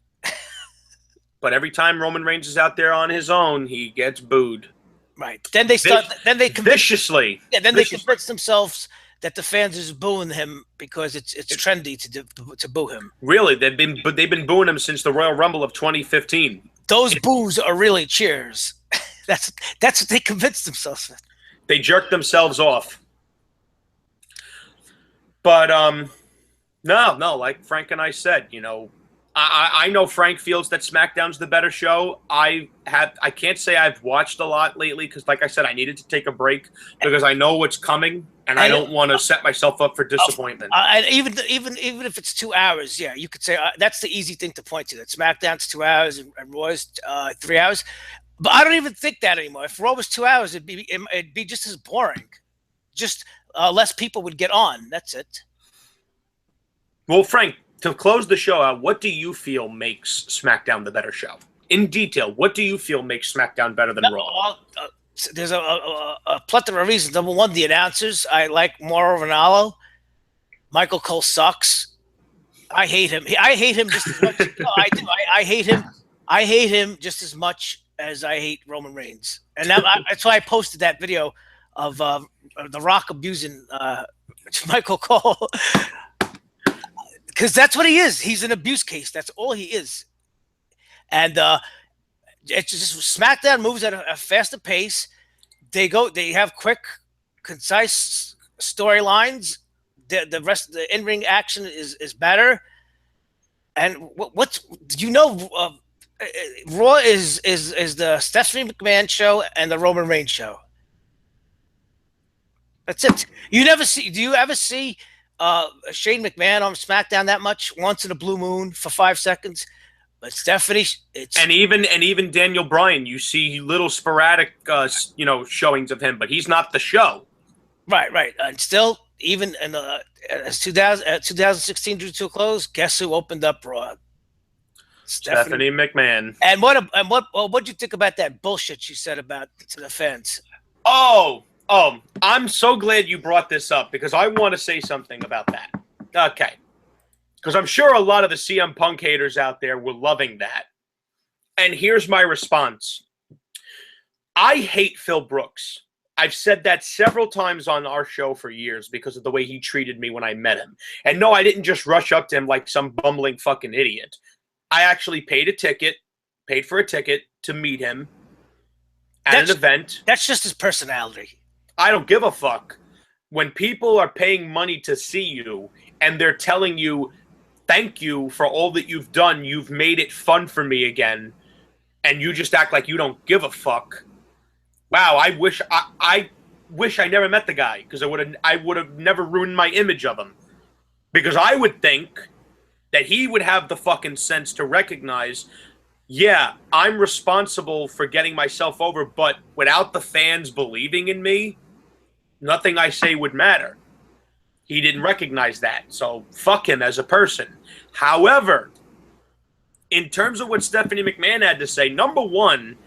But every time Roman Reigns is out there on his own, he gets booed. Right. Then they start. Then they viciously. Yeah. Then they convince themselves that the fans is booing him because it's trendy to boo him. Really, they've been booing him since the Royal Rumble of 2015. Those boos are really cheers. That's what they convinced themselves with. They jerked themselves off. But no, like Frank and I said, you know, I know Frank feels that SmackDown's the better show. I can't say I've watched a lot lately because, like I said, I needed to take a break because I know what's coming and I don't want to set myself up for disappointment. And even if it's 2 hours, yeah, you could say that's the easy thing to point to. That SmackDown's 2 hours and Raw's 3 hours. But I don't even think that anymore. If Raw was 2 hours, it'd be just as boring. Just less people would get on. That's it. Well, Frank, to close the show out, what do you feel makes SmackDown the better show? In detail, what do you feel makes SmackDown better than Raw? There's a plethora of reasons. Number one, the announcers. I like Mauro Ranallo. Michael Cole sucks. I hate him. I hate him just as much. No, I do. I hate him. I hate him just as much as I hate Roman Reigns. And that's why I posted that video of The Rock abusing Michael Cole. Because that's what he is. He's an abuse case. That's all he is. And it's just SmackDown moves at a faster pace. They have quick, concise storylines. The rest of the in-ring action is better. And Raw is the Stephanie McMahon show and the Roman Reigns show. That's it. Do you ever see Shane McMahon on SmackDown that much? Once in a blue moon for 5 seconds. But Stephanie, and even Daniel Bryan, you see little sporadic, showings of him, but he's not the show. Right. And still, even in as 2016 drew to a close, guess who opened up Raw? Stephanie McMahon. And what'd you think about that bullshit she said about to the fans? Oh, I'm so glad you brought this up because I want to say something about that. Okay. Because I'm sure a lot of the CM Punk haters out there were loving that. And here's my response. I hate Phil Brooks. I've said that several times on our show for years because of the way he treated me when I met him. And no, I didn't just rush up to him like some bumbling fucking idiot. I actually paid for a ticket to meet him at an event. That's just his personality. I don't give a fuck. When people are paying money to see you and they're telling you, thank you for all that you've done, you've made it fun for me again, and you just act like you don't give a fuck. Wow, I wish I never met the guy because I would have never ruined my image of him. Because I would think that he would have the fucking sense to recognize, yeah, I'm responsible for getting myself over, but without the fans believing in me, nothing I say would matter. He didn't recognize that, so fuck him as a person. However, in terms of what Stephanie McMahon had to say, number one,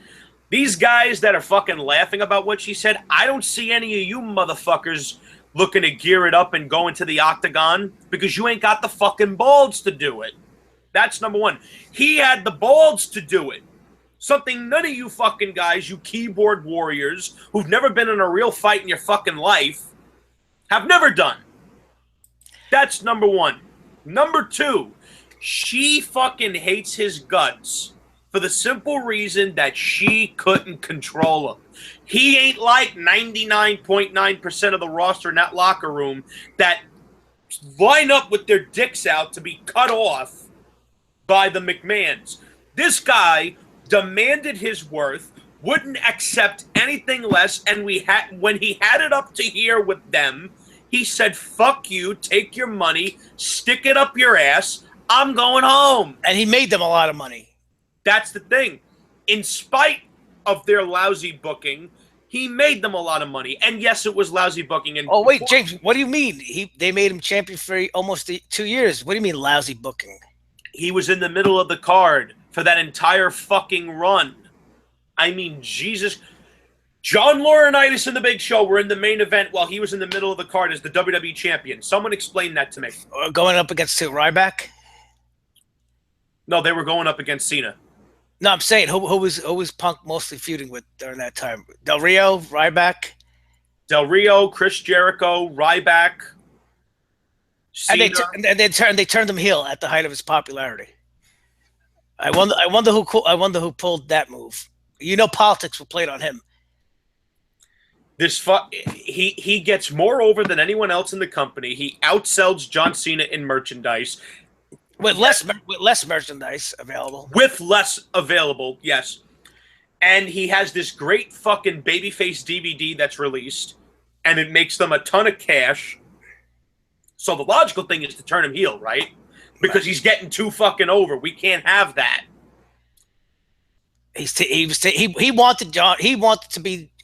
these guys that are fucking laughing about what she said, I don't see any of you motherfuckers looking to gear it up and go into the octagon because you ain't got the fucking balls to do it. That's number one. He had the balls to do it. Something none of you fucking guys, you keyboard warriors who've never been in a real fight in your fucking life, have never done. That's number one. Number two, she fucking hates his guts for the simple reason that she couldn't control him. He ain't like 99.9% of the roster in that locker room that line up with their dicks out to be cut off by the McMahons. This guy demanded his worth, wouldn't accept anything less, and when he had it up to here with them, he said, fuck you, take your money, stick it up your ass, I'm going home. And he made them a lot of money. That's the thing. In spite of their lousy booking, he made them a lot of money. And yes, it was lousy booking. And oh, wait, James, what do you mean? They made him champion for almost 2 years. What do you mean lousy booking? He was in the middle of the card for that entire fucking run. I mean, Jesus. John Laurinaitis and The Big Show were in the main event while he was in the middle of the card as the WWE champion. Someone explain that to me. Going up against Ryback? No, they were going up against Cena. No, I'm saying who was Punk mostly feuding with during that time? Del Rio, Ryback? Del Rio, Chris Jericho, Ryback, Cena. And they turned him heel at the height of his popularity. I wonder who pulled that move. You know, politics were played on him. He gets more over than anyone else in the company. He outsells John Cena in merchandise. With less merchandise available. With less available, yes. And he has this great fucking babyface DVD that's released, and it makes them a ton of cash. So the logical thing is to turn him heel, right? Because he's getting too fucking over. We can't have that.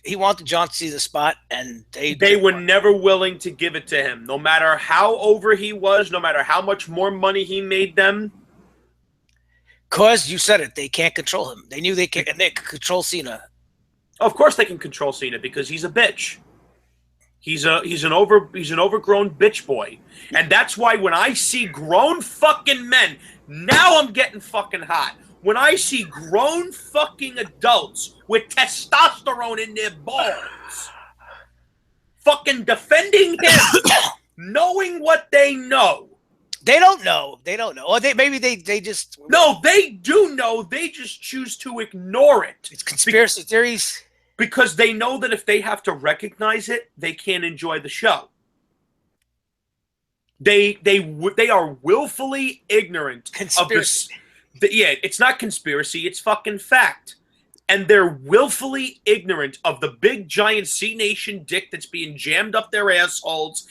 He wanted John Cena's spot, and they were never willing to give it to him. No matter how over he was, no matter how much more money he made them. Because you said it, they can't control him. They knew they could control Cena. Of course they can control Cena because he's a bitch. He's an overgrown bitch boy. And that's why when I see grown fucking men, now I'm getting fucking hot. When I see grown fucking adults with testosterone in their balls fucking defending him, knowing what they know. They don't know. Or maybe they just... No, they do know. They just choose to ignore it. It's conspiracy theories. Because they know that if they have to recognize it, they can't enjoy the show. They are willfully ignorant of this. Yeah, it's not conspiracy, it's fucking fact. And they're willfully ignorant of the big giant C-Nation dick that's being jammed up their assholes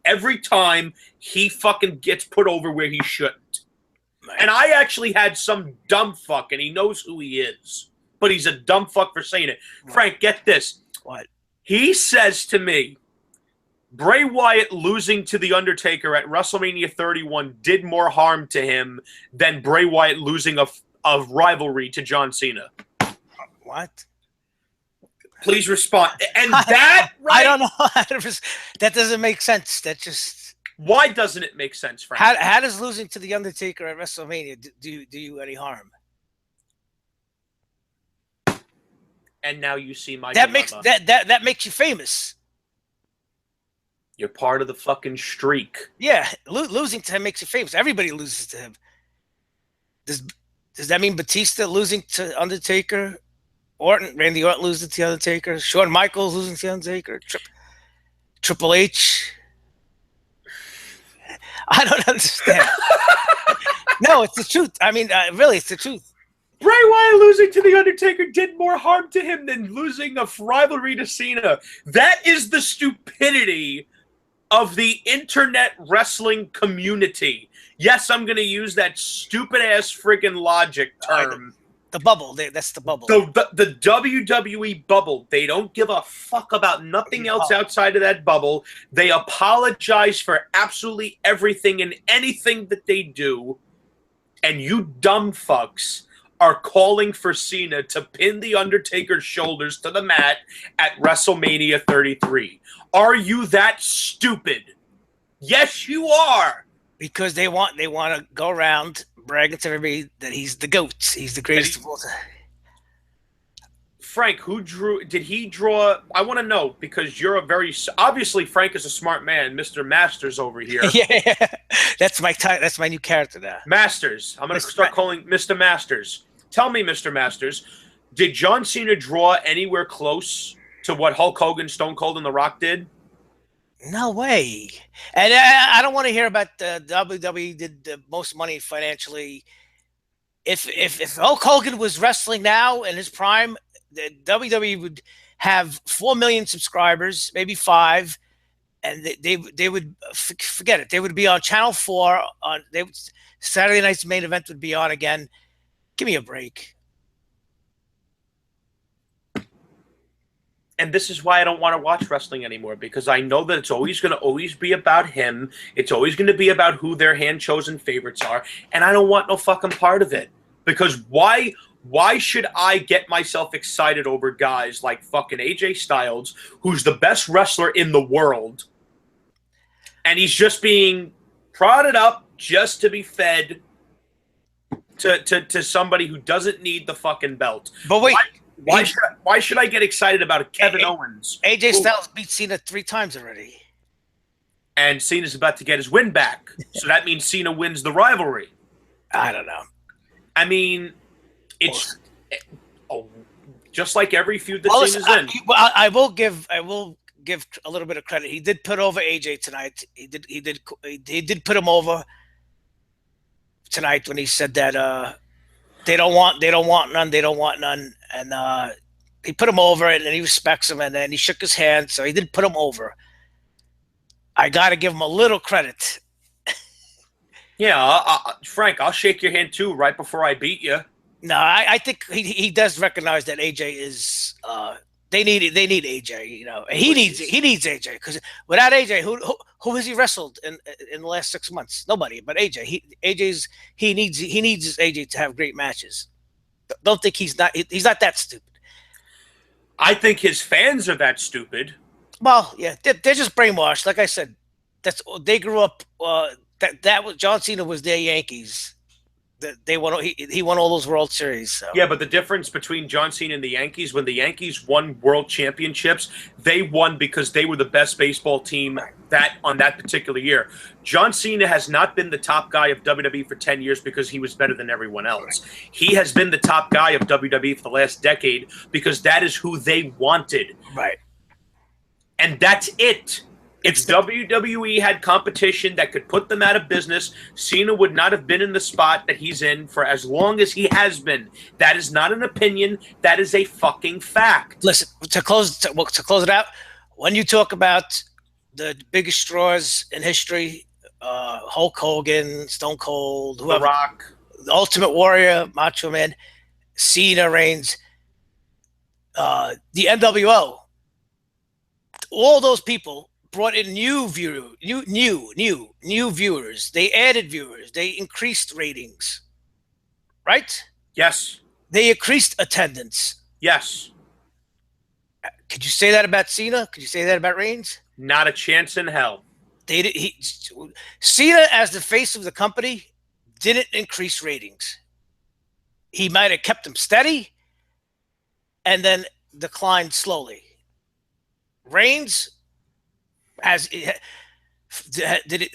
every time he fucking gets put over where he shouldn't. Man. And I actually had some dumb fuck, and he knows who he is, but he's a dumb fuck for saying it. What? Frank, get this. What? He says to me, Bray Wyatt losing to The Undertaker at WrestleMania 31 did more harm to him than Bray Wyatt losing a rivalry to John Cena. What? Please respond. And that, right? I don't know. That doesn't make sense. That just. Why doesn't it make sense, Frank? How does losing to The Undertaker at WrestleMania do you any harm? And now you see my that dilemma. makes that makes you famous. You're part of the fucking streak. Yeah, losing to him makes you famous. Everybody loses to him. Does that mean Batista losing to Undertaker? Randy Orton losing to The Undertaker? Shawn Michaels losing to The Undertaker? Triple H? I don't understand. No, it's the truth. I mean, really, it's the truth. Bray Wyatt losing to The Undertaker did more harm to him than losing a rivalry to Cena. That is the stupidity of the internet wrestling community. Yes, I'm going to use that stupid-ass friggin' logic term. The bubble. That's the bubble. The WWE bubble. They don't give a fuck about nothing else outside of that bubble. They apologize for absolutely everything and anything that they do. And you dumb fucks are calling for Cena to pin The Undertaker's shoulders to the mat at WrestleMania 33. Are you that stupid? Yes, you are. Because they want to go around bragging to everybody that he's the GOAT. He's the greatest of all time. Frank, did he draw? I want to know, because you're obviously Frank is a smart man, Mr. Masters over here. Yeah, that's my new character now. Masters. I'm going to start calling Mr. Masters. Tell me, Mr. Masters, did John Cena draw anywhere close to what Hulk Hogan, Stone Cold, and The Rock did? No way. And I don't want to hear about the WWE did the most money financially. If Hulk Hogan was wrestling now in his prime, the WWE would have 4 million subscribers, maybe 5, and they would forget it. They would be on Channel 4 on Saturday night's main event would be on again. Give me a break. And this is why I don't want to watch wrestling anymore, because I know that it's always going to be about him. It's always going to be about who their hand-chosen favorites are, and I don't want no fucking part of it. Because why should I get myself excited over guys like fucking AJ Styles, who's the best wrestler in the world, and he's just being prodded up just to be fed to somebody who doesn't need the fucking belt? But wait. Why should I get excited about Kevin Owens? AJ Styles beat Cena 3 times already. And Cena's about to get his win back. So that means Cena wins the rivalry. I don't know. I mean, it's just like every feud that Cena's in. I will give a little bit of credit. He did put over AJ tonight. He did put him over tonight when he said that they don't want none. And he put him over, and he respects him, and then he shook his hand, so he did put him over. I got to give him a little credit. Yeah, Frank, I'll shake your hand too right before I beat you. No, I think he does recognize that AJ is they need AJ, you know. And he needs AJ, because without AJ, who has he wrestled in the last 6 months? Nobody but AJ. He needs AJ to have great matches. Don't think he's not that stupid. I think his fans are that stupid. Well, yeah, they're just brainwashed. Like I said, they grew up. That was John Cena was their Yankees. He won all those World Series. So. Yeah, but the difference between John Cena and the Yankees, when the Yankees won World Championships, they won because they were the best baseball team on that particular year. John Cena has not been the top guy of WWE for 10 years because he was better than everyone else. He has been the top guy of WWE for the last decade because that is who they wanted. Right. And that's it. If WWE had competition that could put them out of business, Cena would not have been in the spot that he's in for as long as he has been. That is not an opinion. That is a fucking fact. Listen, to close it out, when you talk about the biggest draws in history, Hulk Hogan, Stone Cold, whoever, The Rock, the Ultimate Warrior, Macho Man, Cena, Reigns, the NWO, all those people brought in new viewers. They added viewers. They increased ratings, right? Yes. They increased attendance. Yes. Could you say that about Cena? Could you say that about Reigns? Not a chance in hell. Cena, as the face of the company, didn't increase ratings. He might have kept them steady and then declined slowly. Reigns did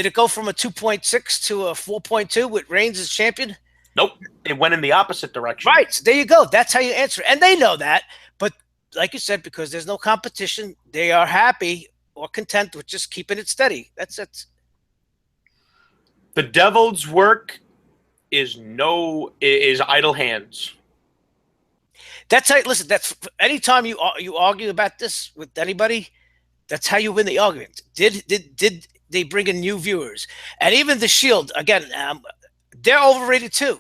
it go from a 2.6 to a 4.2 with Reigns as champion? Nope. It went in the opposite direction. Right. So there you go. That's how you answer it. And they know that. But like you said, because there's no competition, they are happy or content with just keeping it steady. That's it. The devil's work is idle hands. That's how. Listen. That's anytime you argue about this with anybody, that's how you win the argument. Did they bring in new viewers? And even the Shield again, they're overrated too.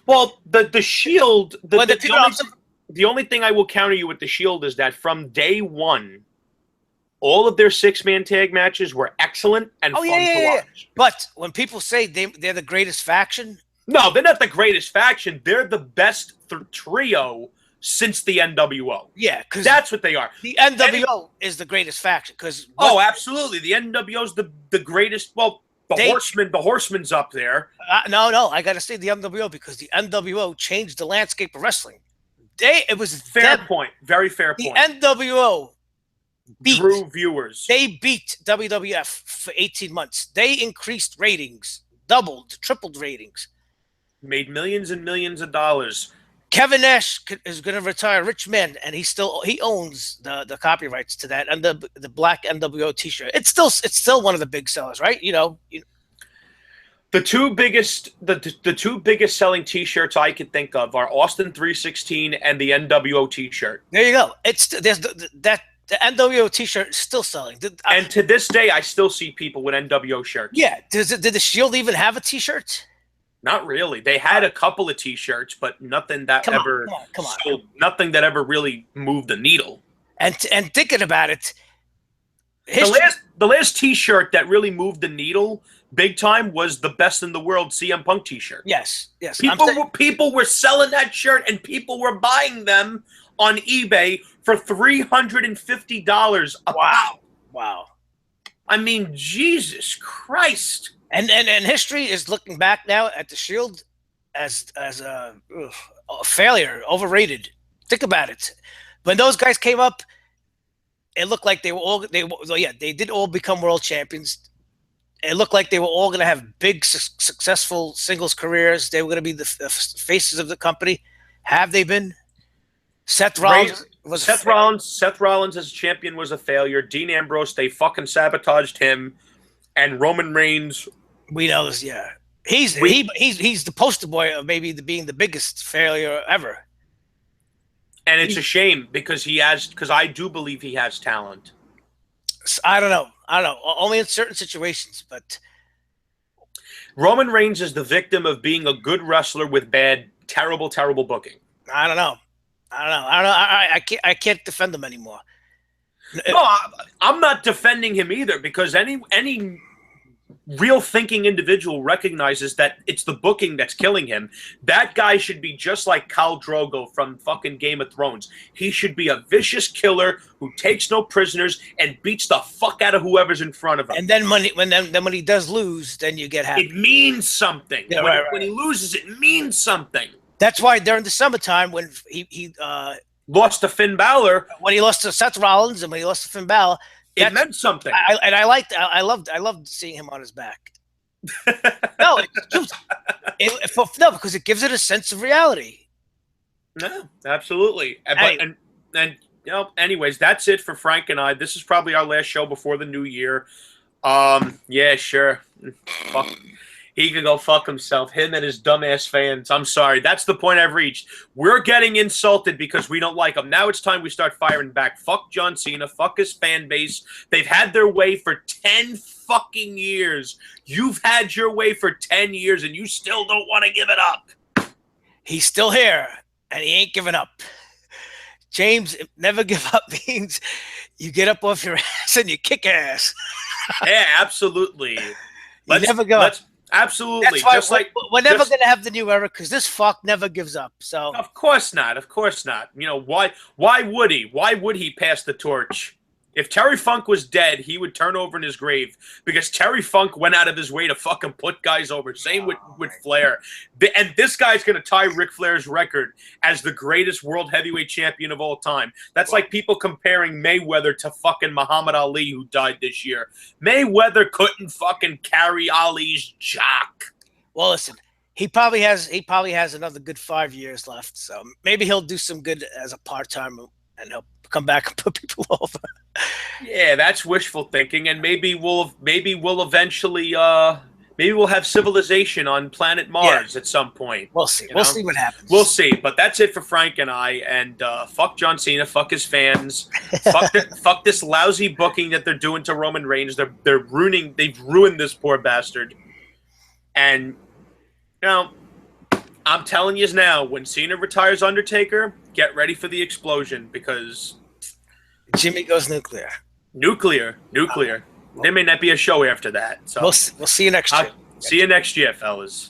Well, the Shield. The only thing I will counter you with the Shield is that from day one, all of their 6-man tag matches were excellent and fun to watch. But when people say they're the greatest faction, no, they're not the greatest faction. They're the best trio since the NWO. Yeah, because that's what they are. The NWO is the greatest faction. Absolutely, the NWO is the greatest. Well, the Horseman's up there. No, I got to say the NWO because the NWO changed the landscape of wrestling. It was fair point, very fair point. The NWO drew viewers. They beat WWF for 18 months. They increased ratings, doubled, tripled ratings. Made millions and millions of dollars. Kevin Nash is going to retire rich man, and he owns the copyrights to that and the black NWO T-shirt. It's still one of the big sellers, right? The two biggest selling T-shirts I could think of are Austin 316 and the NWO T-shirt. There you go. The NWO T-shirt is still selling. And to this day, I still see people with NWO shirts. Yeah. Did the Shield even have a T-shirt? Not really. They had a couple of T-shirts, but nothing that nothing that ever really moved the needle. And thinking about it, the last T-shirt that really moved the needle big time was the Best in the World CM Punk T-shirt. Yes. People were selling that shirt, and people were buying them on eBay for $350 a pop. Wow. I mean, Jesus Christ. And history is looking back now at the Shield as a failure, overrated. Think about it. When those guys came up, it looked like they did all become world champions. It looked like they were all going to have big, successful singles careers. They were going to be the faces of the company. Have they been? Seth Rollins as champion was a failure. Dean Ambrose, they fucking sabotaged him, and Roman Reigns. We know this, yeah. He's the poster boy of maybe being the biggest failure ever. And it's a shame because I do believe he has talent. I don't know. Only in certain situations, but Roman Reigns is the victim of being a good wrestler with bad, terrible booking. I don't know. I can't defend him anymore. No, I'm not defending him either because any real thinking individual recognizes that it's the booking that's killing him. That guy should be just like Khal Drogo from fucking Game of Thrones. He should be a vicious killer who takes no prisoners and beats the fuck out of whoever's in front of him. And then when he does lose, then you get happy. It means something. Yeah, when he loses, it means something. That's why during the summertime when he lost to Finn Balor, when he lost to Seth Rollins, and when he lost to Finn Balor, it meant something. I loved seeing him on his back. No, because it gives it a sense of reality. No, absolutely. Anyways, that's it for Frank and I. This is probably our last show before the new year. Yeah, sure. Fuck. He can go fuck himself. Him and his dumbass fans. I'm sorry. That's the point I've reached. We're getting insulted because we don't like him. Now it's time we start firing back. Fuck John Cena. Fuck his fan base. They've had their way for 10 fucking years. You've had your way for 10 years and you still don't want to give it up. He's still here and he ain't giving up. James, never give up means you get up off your ass and you kick ass. Yeah, absolutely. You never give up. Absolutely. That's why Just like we're never going to have the new era because this fuck never gives up. So of course not. Of course not. You know, why would he? Why would he pass the torch? If Terry Funk was dead, he would turn over in his grave because Terry Funk went out of his way to fucking put guys over. Same with Flair. And this guy's going to tie Ric Flair's record as the greatest world heavyweight champion of all time. That's like people comparing Mayweather to fucking Muhammad Ali, who died this year. Mayweather couldn't fucking carry Ali's jock. Well, listen, he probably has another good 5 years left. So maybe he'll do some good as a part-timer and he'll come back and put people over. Yeah, that's wishful thinking, and maybe we'll eventually maybe we'll have civilization on planet Mars at some point. We'll see. We'll see what happens. We'll see. But that's it for Frank and I. And fuck John Cena. Fuck his fans. Fuck this lousy booking that they're doing to Roman Reigns. They've ruined this poor bastard. And you know, I'm telling you now, when Cena retires Undertaker, get ready for the explosion because Jimmy goes nuclear. Nuclear. There may not be a show after that. So we'll see you next year. See you next year, fellas.